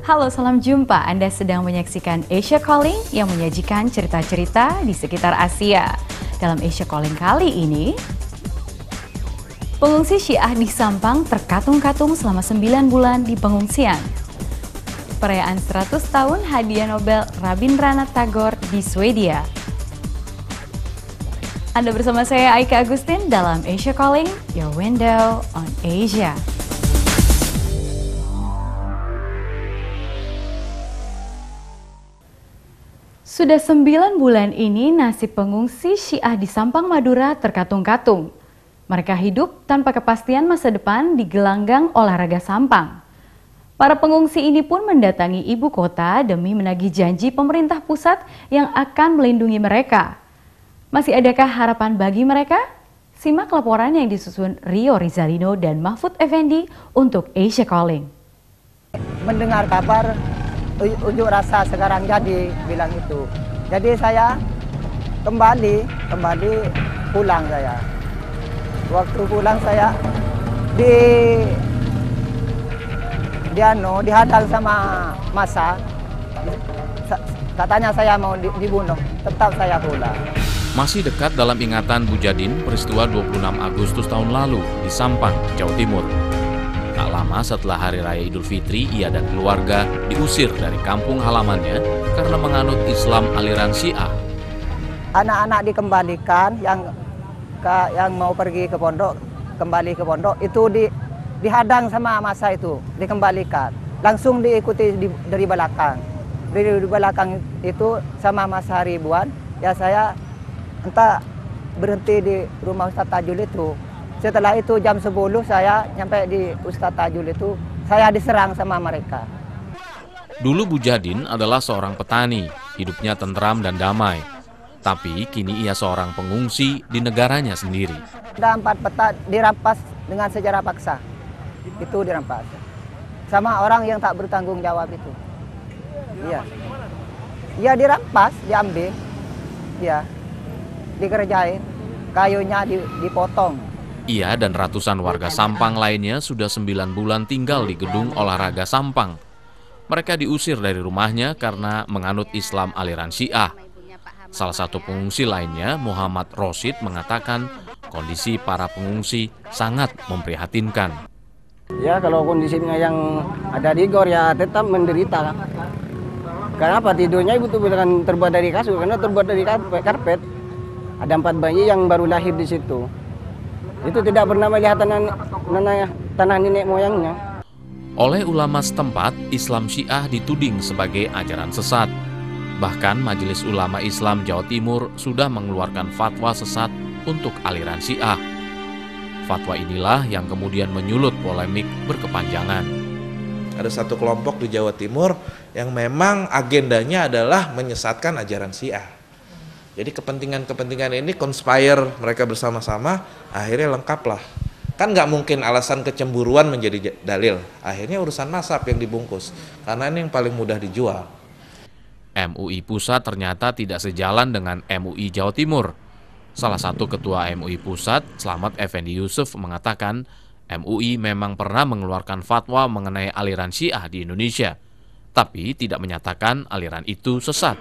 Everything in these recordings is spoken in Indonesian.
Halo, salam jumpa. Anda sedang menyaksikan Asia Calling yang menyajikan cerita-cerita di sekitar Asia. Dalam Asia Calling kali ini, pengungsi Syiah di Sampang terkatung-katung selama 9 bulan di pengungsian. Perayaan 100 tahun hadiah Nobel Rabindranath Tagore di Swedia. Anda bersama saya Aika Agustin dalam Asia Calling, your window on Asia. Sudah 9 bulan ini nasib pengungsi Syiah di Sampang, Madura terkatung-katung. Mereka hidup tanpa kepastian masa depan di gelanggang olahraga Sampang. Para pengungsi ini pun mendatangi ibu kota demi menagih janji pemerintah pusat yang akan melindungi mereka. Masih adakah harapan bagi mereka? Simak laporan yang disusun Rio Rizalino dan Mahfud Effendi untuk Asia Calling. Mendengar kabar unjuk rasa sekarang jadi bilang itu. Jadi saya kembali pulang saya. Waktu pulang saya dihadang sama massa. Katanya saya mau dibunuh, tetap saya pulang. Masih dekat dalam ingatan Bu Jadin peristiwa 26 Agustus tahun lalu di Sampang, Jawa Timur. Tak lama setelah Hari Raya Idul Fitri, ia dan keluarga diusir dari kampung halamannya karena menganut Islam aliran Syiah. Anak-anak dikembalikan yang mau pergi ke pondok, kembali ke pondok, itu dihadang sama massa itu, dikembalikan. Langsung diikuti dari belakang. Dari belakang itu sama massa ribuan, ya saya entah berhenti di rumah Ustadz Tajul itu. Setelah itu jam 10 saya nyampe di Ustadz Tajul itu, saya diserang sama mereka. Dulu Bu Jadin adalah seorang petani, hidupnya tentram dan damai. Tapi kini ia seorang pengungsi di negaranya sendiri. Ada 4 peta dirampas dengan secara paksa. Itu dirampas. Sama orang yang tak bertanggung jawab itu. Iya. Iya dirampas, diambil. Iya. Dikerjain. Kayunya dipotong. Ia dan ratusan warga Sampang lainnya sudah 9 bulan tinggal di gedung olahraga Sampang. Mereka diusir dari rumahnya karena menganut Islam aliran Syiah. Salah satu pengungsi lainnya, Muhammad Rosid, mengatakan kondisi para pengungsi sangat memprihatinkan. Ya kalau kondisinya yang ada di gor ya tetap menderita. Kenapa tidurnya itu bukan terbuat dari kasur, karena terbuat dari karpet. Ada 4 bayi yang baru lahir di situ. Itu tidak pernah melihat tanah nenek moyangnya. Oleh ulama setempat, Islam Syiah dituding sebagai ajaran sesat. Bahkan Majelis Ulama Islam Jawa Timur sudah mengeluarkan fatwa sesat untuk aliran Syiah. Fatwa inilah yang kemudian menyulut polemik berkepanjangan. Ada satu kelompok di Jawa Timur yang memang agendanya adalah menyesatkan ajaran Syiah. Jadi kepentingan-kepentingan ini conspire mereka bersama-sama, akhirnya lengkaplah. Kan nggak mungkin alasan kecemburuan menjadi dalil. Akhirnya urusan mazhab yang dibungkus, karena ini yang paling mudah dijual. MUI Pusat ternyata tidak sejalan dengan MUI Jawa Timur. Salah satu ketua MUI Pusat, Slamet Effendi Yusuf, mengatakan MUI memang pernah mengeluarkan fatwa mengenai aliran Syiah di Indonesia, tapi tidak menyatakan aliran itu sesat.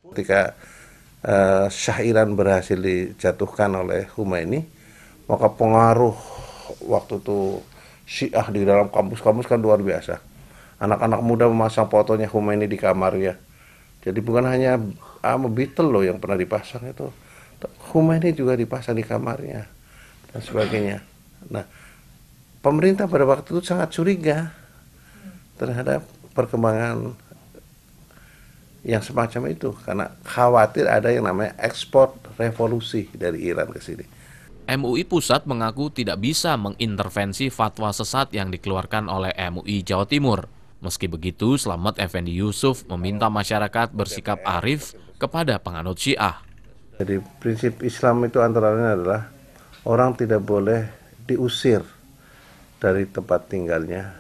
Ketika Syah Iran berhasil dijatuhkan oleh Khomeini, maka pengaruh waktu itu Syiah di dalam kampus-kampus kan luar biasa. Anak-anak muda memasang fotonya Khomeini di kamarnya. Jadi bukan hanya Beatle loh yang pernah dipasang itu, Khomeini juga dipasang di kamarnya dan sebagainya. Nah, pemerintah pada waktu itu sangat curiga terhadap perkembangan yang semacam itu, karena khawatir ada yang namanya ekspor revolusi dari Iran ke sini. MUI Pusat mengaku tidak bisa mengintervensi fatwa sesat yang dikeluarkan oleh MUI Jawa Timur. Meski begitu, Slamet Effendi Yusuf meminta masyarakat bersikap arif kepada penganut Syiah. Jadi prinsip Islam itu antara lain adalah orang tidak boleh diusir dari tempat tinggalnya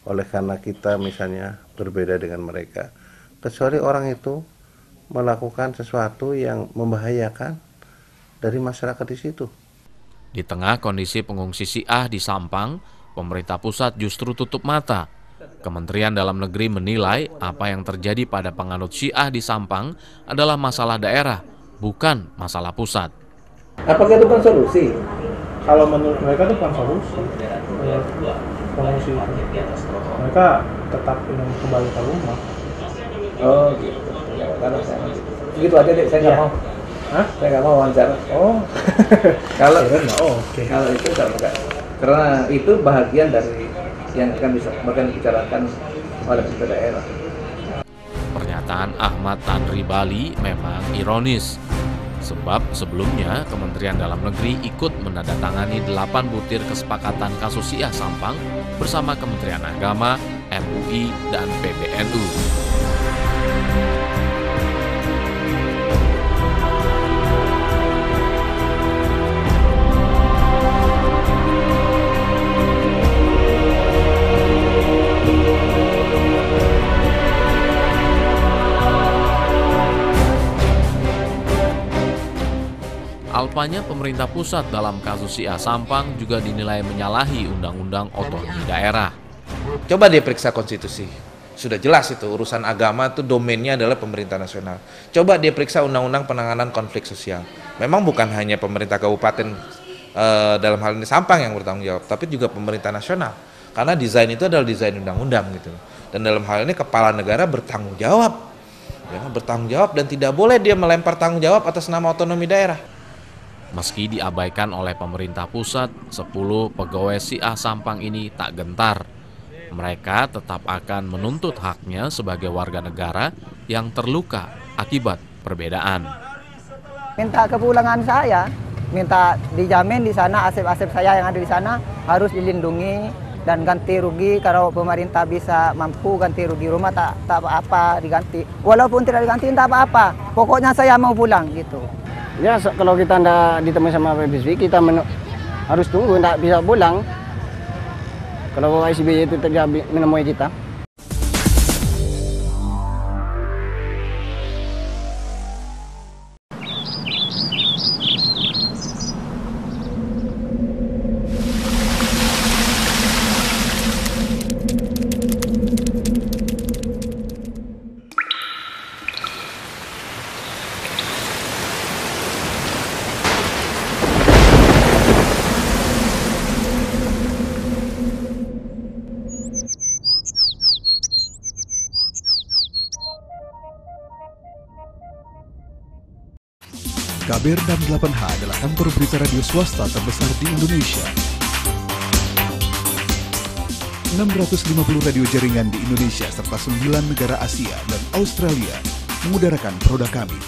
oleh karena kita misalnya berbeda dengan mereka, kecuali orang itu melakukan sesuatu yang membahayakan dari masyarakat di situ. Di tengah kondisi pengungsi Syiah di Sampang, pemerintah pusat justru tutup mata. Kementerian Dalam Negeri menilai apa yang terjadi pada penganut Syiah di Sampang adalah masalah daerah, bukan masalah pusat. Apakah itu bukan solusi? Kalau menurut mereka itu bukan solusi. Solusi itu. Mereka tetap ingin kembali ke rumah. Oh gitu. Ya, karena saya gitu. Gitu aja deh, saya nggak mau. Hah? Saya nggak mau wawancara. Oh. Kalau itu enggak. Karena itu bahagian dari yang akan dibicarakan oleh pemerintah daerah. Pernyataan Ahmad Tanri Bali memang ironis. Sebab sebelumnya Kementerian Dalam Negeri ikut menandatangani 8 butir kesepakatan kasus Syiah Sampang bersama Kementerian Agama, MUI, dan PBNU. Alpanya pemerintah pusat dalam kasus Syiah Sampang juga dinilai menyalahi Undang-Undang Otonomi Daerah. Coba dia periksa konstitusi. Sudah jelas itu urusan agama itu domainnya adalah pemerintah nasional. Coba dia periksa Undang-Undang Penanganan Konflik Sosial. Memang bukan hanya pemerintah kabupaten dalam hal ini Sampang yang bertanggung jawab, tapi juga pemerintah nasional. Karena desain itu adalah desain undang-undang gitu. Dan dalam hal ini kepala negara bertanggung jawab. Ya, bertanggung jawab dan tidak boleh dia melempar tanggung jawab atas nama otonomi daerah. Meski diabaikan oleh pemerintah pusat, 10 pegawai Syiah Sampang ini tak gentar. Mereka tetap akan menuntut haknya sebagai warga negara yang terluka akibat perbedaan. Minta kepulangan saya, minta dijamin di sana aset-aset saya yang ada di sana harus dilindungi dan ganti rugi. Kalau pemerintah bisa mampu ganti rugi rumah tak apa-apa diganti. Walaupun tidak diganti tak apa-apa. Pokoknya saya mau pulang gitu. Ya, kalau kita tidak ditemui sama PSBY, kita harus tunggu, tidak bisa pulang. Kalau ICBY itu tidak menemui kita. KBR 68H adalah kantor berita radio swasta terbesar di Indonesia. 650 radio jaringan di Indonesia serta 9 negara Asia dan Australia mengudarakan produk kami.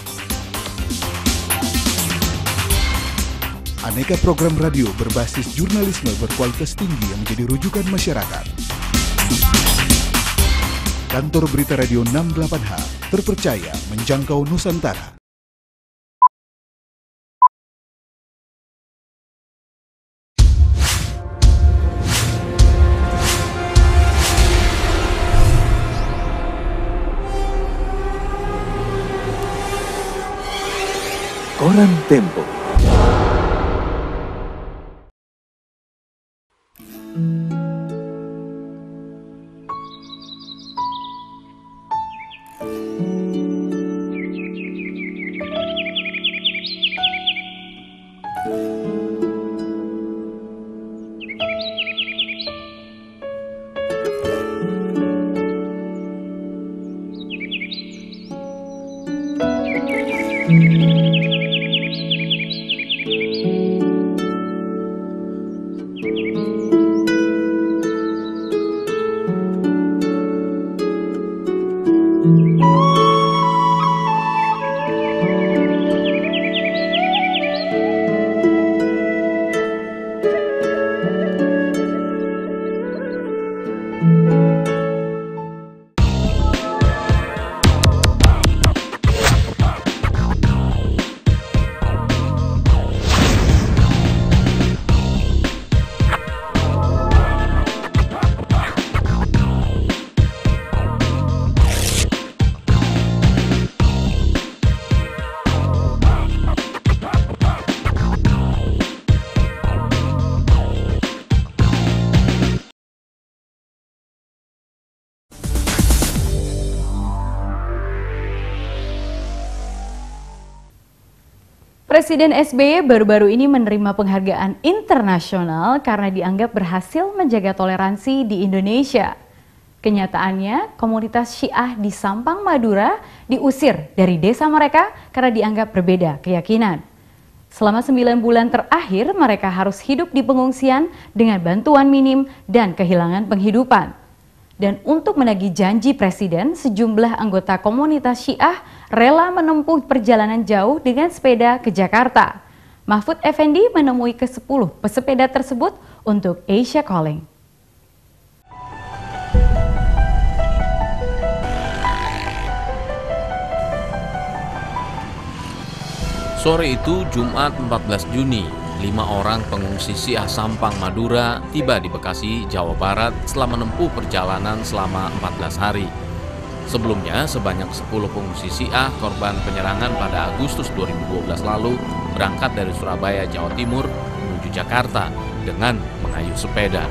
Aneka program radio berbasis jurnalisme berkualitas tinggi yang menjadi rujukan masyarakat. Kantor berita radio 68H terpercaya menjangkau Nusantara. Koran Tempo. Presiden SBY baru-baru ini menerima penghargaan internasional karena dianggap berhasil menjaga toleransi di Indonesia. Kenyataannya, komunitas Syiah di Sampang, Madura diusir dari desa mereka karena dianggap berbeda keyakinan. Selama 9 bulan terakhir, mereka harus hidup di pengungsian dengan bantuan minim dan kehilangan penghidupan. Dan untuk menagih janji Presiden, sejumlah anggota komunitas Syiah rela menempuh perjalanan jauh dengan sepeda ke Jakarta. Mahfud Effendi menemui ke-10 pesepeda tersebut untuk Asia Calling. Sore itu Jumat 14 Juni, 5 orang pengungsi Syiah Sampang, Madura tiba di Bekasi, Jawa Barat setelah menempuh perjalanan selama 14 hari. Sebelumnya, sebanyak 10 pengungsi Syiah korban penyerangan pada Agustus 2012 lalu berangkat dari Surabaya, Jawa Timur menuju Jakarta dengan mengayuh sepeda.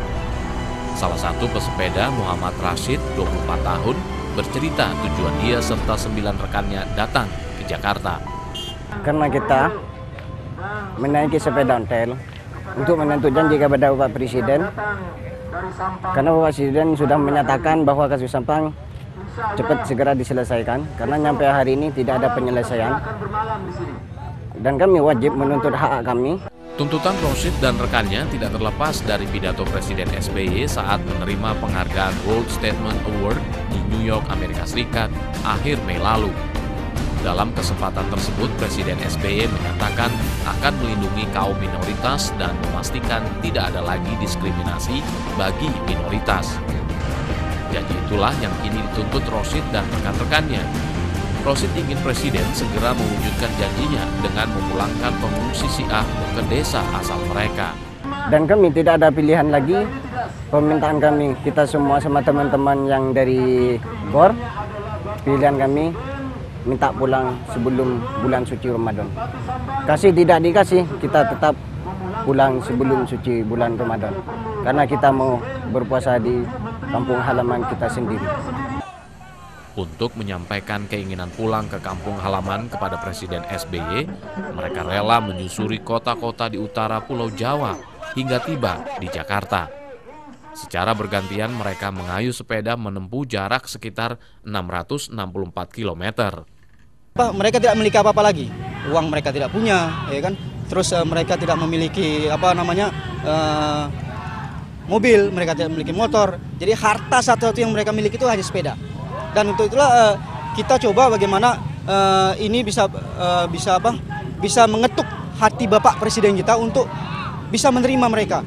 Salah satu pesepeda, Muhammad Rashid, 24 tahun, bercerita tujuan dia serta 9 rekannya datang ke Jakarta. Karena kita menaiki sepeda ontel untuk menentu janji kepada Bapak Presiden, karena Bapak Presiden sudah menyatakan bahwa kasus Sampang cepat segera diselesaikan, karena sampai hari ini tidak ada penyelesaian dan kami wajib menuntut hak kami. Tuntutan Rashid dan rekannya tidak terlepas dari pidato Presiden SBY saat menerima penghargaan World Statesman Award di New York, Amerika Serikat akhir Mei lalu. Dalam kesempatan tersebut, Presiden SBY menyatakan akan melindungi kaum minoritas dan memastikan tidak ada lagi diskriminasi bagi minoritas. Janji itulah yang kini dituntut Rashid dan rekan-rekannya. Rashid ingin Presiden segera mewujudkan janjinya dengan memulangkan pengungsi Syiah ke desa asal mereka. Dan kami tidak ada pilihan lagi, permintaan kami, kita semua sama teman-teman yang dari GOR, pilihan kami minta pulang sebelum bulan suci Ramadan. Kasih tidak dikasih, kita tetap pulang sebelum suci bulan Ramadan. Karena kita mau berpuasa di kampung halaman kita sendiri. Untuk menyampaikan keinginan pulang ke kampung halaman kepada Presiden SBY, mereka rela menyusuri kota-kota di utara Pulau Jawa hingga tiba di Jakarta. Secara bergantian mereka mengayuh sepeda menempuh jarak sekitar 664 km. Mereka tidak memiliki apa-apa lagi, uang mereka tidak punya, ya kan? Terus mereka tidak memiliki mobil, mereka tidak memiliki motor. Jadi harta satu-satu yang mereka miliki itu hanya sepeda. Dan untuk itulah kita coba bagaimana ini bisa mengetuk hati Bapak Presiden kita untuk bisa menerima mereka.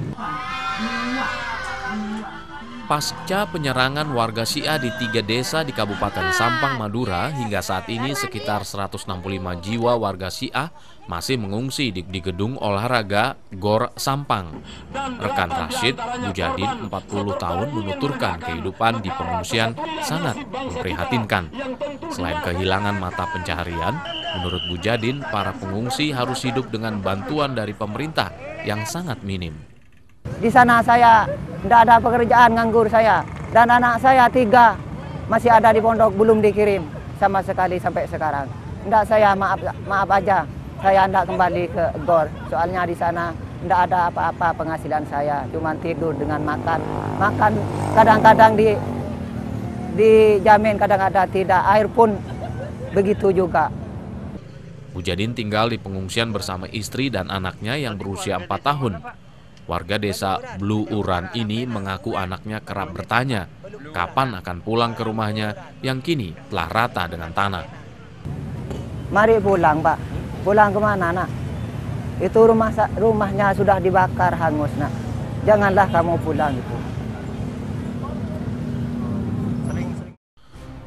Pasca penyerangan warga Syiah di 3 desa di Kabupaten Sampang, Madura, hingga saat ini sekitar 165 jiwa warga Syiah masih mengungsi di gedung olahraga GOR Sampang. Rekan Rashid, Mujadin, 40 tahun, menuturkan kehidupan di pengungsian sangat memprihatinkan. Selain kehilangan mata pencaharian, menurut Mujadin, para pengungsi harus hidup dengan bantuan dari pemerintah yang sangat minim. Di sana saya tidak ada pekerjaan, nganggur saya. Dan anak saya 3 masih ada di pondok, belum dikirim sama sekali sampai sekarang. Tidak, saya maaf aja, saya tidak kembali ke GOR. Soalnya di sana tidak ada apa-apa penghasilan saya, cuma tidur dengan makan. Makan kadang-kadang dijamin, kadang-kadang tidak. Air pun begitu juga. Mujadin tinggal di pengungsian bersama istri dan anaknya yang berusia 4 tahun. Warga desa Blue Uran ini mengaku anaknya kerap bertanya kapan akan pulang ke rumahnya yang kini telah rata dengan tanah. Mari pulang, Pak. Pulang kemana, nak? Itu rumahnya sudah dibakar hangus, nak. Janganlah kamu pulang itu.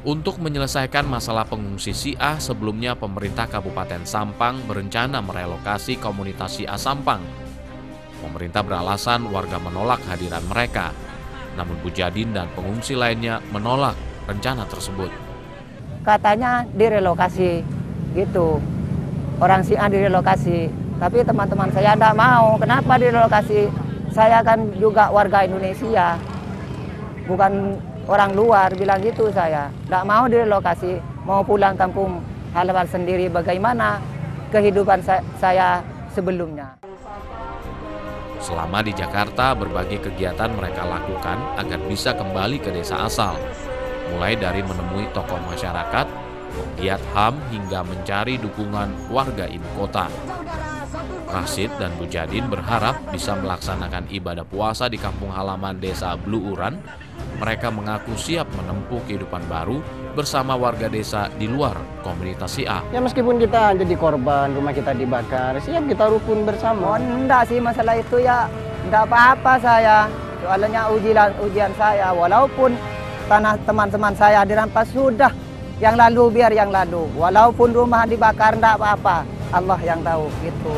Untuk menyelesaikan masalah pengungsi Syiah, sebelumnya pemerintah Kabupaten Sampang berencana merelokasi komunitas Syiah Sampang. Pemerintah beralasan warga menolak hadiran mereka, namun Mujadin dan pengungsi lainnya menolak rencana tersebut. Katanya direlokasi, gitu. Orang Syiah direlokasi, tapi teman-teman saya tidak mau. Kenapa direlokasi? Saya kan juga warga Indonesia, bukan orang luar, bilang gitu saya. Tidak mau direlokasi, mau pulang kampung halaman sendiri. Bagaimana kehidupan saya sebelumnya. Selama di Jakarta, berbagai kegiatan mereka lakukan agar bisa kembali ke desa asal. Mulai dari menemui tokoh masyarakat, pegiat HAM, hingga mencari dukungan warga ibu kota. Rashid dan Bu Jadin berharap bisa melaksanakan ibadah puasa di kampung halaman desa Bluuran. Mereka mengaku siap menempuh kehidupan baru bersama warga desa di luar komunitas Syiah. Ya meskipun kita jadi korban, rumah kita dibakar, siap kita rukun bersama. Oh, enggak sih masalah itu ya, enggak apa-apa saya. Soalnya ujian saya, walaupun tanah teman-teman saya dirampas sudah. Yang lalu biar yang lalu. Walaupun rumah dibakar enggak apa-apa. Allah yang tahu gitu.